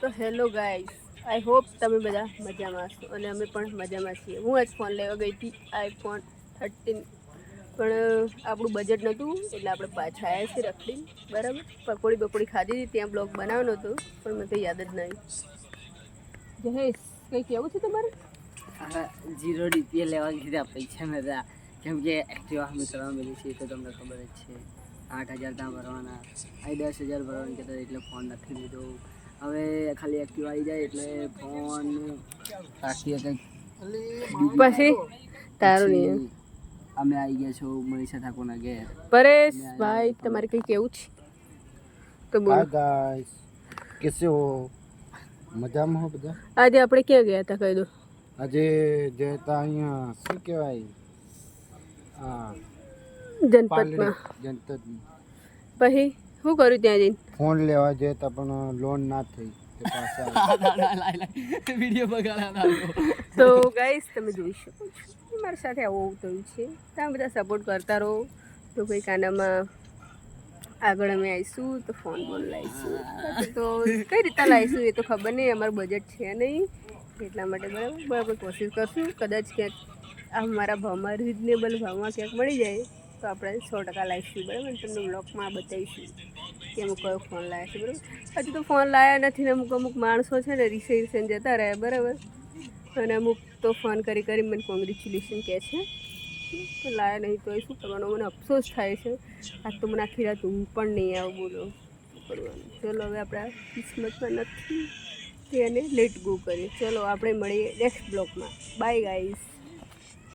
તો hello guys, I hope તમે બધા મજામાં હશો અને અમે પણ મજામાં છીએ. હું આજ ફોન લેવા ગઈ હતી iPhone 13, પણ આપણું બજેટ નહોતું એટલે આપણે પાછા આવ્યા છીએ રખડી. બરાબર, પકોડી ખાધી હતી, ત્યાં બ્લોગ બનાવવાનો હતો પણ મને કંઈ યાદ જ નહીં. જહેશ, કંઈ કહેવું છે તમારે? હા, 0 રૂપિયા લેવા કીધા, પૈસા નતા. કેમ કે એક્ટિવા અમે કરવા મળ્યું છે તો તમને ખબર જ છે. 8,000 ત્યાં ભરવાના, અહીં 10,000 ભરવાના કહેતા એટલે ફોન નથી લીધો. હવે ખાલી એક્ટિવા આવી જાય એટલે ફોન રાખીએ કંઈક. પછી તારું નહીં અમે આવી ગયા છો મનીષા ઠાકોરના ઘેર. પરેશ ભાઈ, તમારે કંઈ કેવું છે તો બોલો. હાય ગાઈસ, કેસે હો? મજામાં હો બધા? આજે આપણે ક્યાં ગયા હતા કહી દો. આજે જતા અહીંયા શું કહેવાય, જનપદમાં. જનપદમાં પછી શું કર્યું ત્યાં જઈને? ફોન લેવા જતા પણ લોન ના થઈ તે પાછા વિડીયો બગાડ્યા. તો ગાઈસ, તમે જોઈ શકો છો મારી સાથે આવું થયું છે. તમે બધા સપોર્ટ કરતા રહો તો કંઈક આનામાં આગળ અમે આવીશું તો ફોન લાવીશું. તો કઈ રીતે લાવીશું એ તો ખબર નહીં, અમારું બજેટ છે નહીં એટલા માટે. બરાબર, કોશિશ કરશું. કદાચ ક્યાંક આ મારા ભાવમાં રિઝનેબલ ભાવમાં ક્યાંક મળી જાય તો આપણે 100% લાવીશું. બરાબર, તમને બ્લોગમાં બતાવીશું કે અમુક કયો ફોન લાવ્યા છે. બરાબર, હજુ તો ફોન લાવ્યા નથી ને અમુક માણસો છે ને રિસેશન જતા રહ્યા. બરાબર, અને અમુક તો ફોન કરી મને કોંગ્રેચ્યુલેશન કહે છે. તો લાયા નહીં તો એ શું કરવાનું, મને અફસોસ થાય છે. આજ તો મને આખી રાત ઊંઘ પણ નહીં આવું, બોલો શું કરવાનું. ચલો, હવે આપણા કિસ્મતમાં નથી તેને લેટ ગો કરીએ. ચલો, આપણે મળીએ નેક્સ્ટ બ્લોગમાં. By guys.